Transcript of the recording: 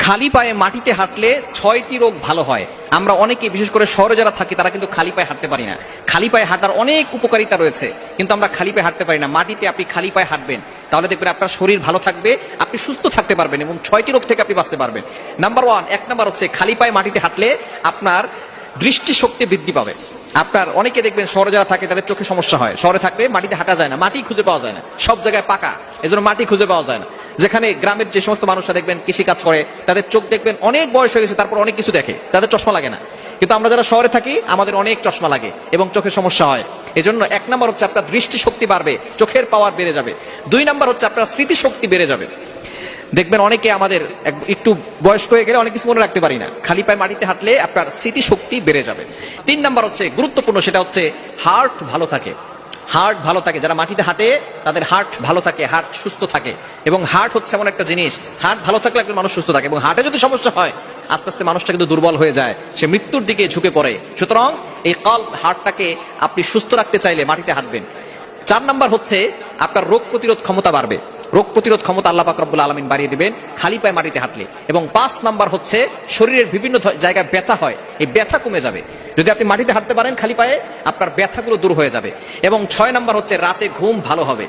খালি পায়ে মাটিতে হাঁটলে 6টি রোগ ভালো হয়। আমরা অনেকে, বিশেষ করে শহরে যারা থাকি, তারা কিন্তু খালি পায়ে হাঁটতে পারি না। খালি পায়ে হাঁটার অনেক উপকারিতা রয়েছে, কিন্তু আমরা খালি পায়ে হাঁটতে পারি না। মাটিতে আপনি খালি পায়ে হাঁটবেন, তাহলে দেখবেন আপনার শরীর ভালো থাকবে, আপনি সুস্থ থাকতে পারবেন এবং 6টি রোগ থেকে আপনি বাঁচতে পারবেন। এক নাম্বার হচ্ছে খালি পায়ে মাটিতে হাঁটলে আপনার দৃষ্টিশক্তি বৃদ্ধি পাবে। আপনার অনেকে দেখবেন শহরে যারা থাকে তাদের চোখে সমস্যা হয়, শহরে থাকলে মাটিতে হাঁটা যায় না, মাটি খুঁজে পাওয়া যায় না, সব জায়গায় পাকা, এজন্য মাটি খুঁজে পাওয়া যায় না। যেখানে গ্রামের যে সমস্ত মানুষরা দেখবেন কৃষি কাজ করে, তাদের চোখ দেখবেন অনেক বয়স হয়ে গেছে, তারপর অনেক কিছু দেখে, তাদের চশমা লাগে না। কিন্তু আমরা যারা শহরে থাকি আমাদের অনেক চশমা লাগে এবং চোখের সমস্যা হয়। এজন্য 1 নাম্বার হচ্ছে আপনার দৃষ্টিশক্তি বাড়বে, চোখের পাওয়ার বেড়ে যাবে। 2 নাম্বার হচ্ছে আপনার স্মৃতিশক্তি বেড়ে যাবে। দেখবেন অনেকে আমাদের একটু বয়স্ক হয়ে গেলে অনেক কিছু মনে রাখতে পারি না, খালি পায়ে মাটিতে হাঁটলে আপনার স্মৃতিশক্তি বেড়ে যাবে। 3 নাম্বার হচ্ছে গুরুত্বপূর্ণ, সেটা হচ্ছে হার্ট ভালো থাকে। হার্ট ভালো থাকে, যারা মাটিতে হাঁটে তাদের হার্ট ভালো থাকে, হার্ট সুস্থ থাকে। এবং হার্ট হচ্ছে এমন একটা জিনিস, হার্ট ভালো থাকলে একজন মানুষ সুস্থ থাকে, এবং হার্টে যদি সমস্যা হয় আস্তে আস্তে মানুষটা কিন্তু দুর্বল হয়ে যায়, সে মৃত্যুর দিকে ঝুঁকে পড়ে। সুতরাং এই হার্টটাকে আপনি সুস্থ রাখতে চাইলে মাটিতে হাঁটবেন। 4 নাম্বার হচ্ছে আপনার রোগ প্রতিরোধ ক্ষমতা বাড়বে। রোগ প্রতিরোধ ক্ষমতা আল্লাহ পাক রব্বুল আলামিন বাড়িয়ে দিবেন খালি পায়ে মাটিতে হাঁটলে। এবং 5 নাম্বার হচ্ছে শরীরের বিভিন্ন জায়গায় ব্যথা হয়, এই ব্যথা কমে যাবে যদি আপনি মাটিতে হাঁটতে পারেন খালি পায়ে, আপনার ব্যথাগুলো দূর হয়ে যাবে। এবং 6 নাম্বার হচ্ছে রাতে ঘুম ভালো হবে।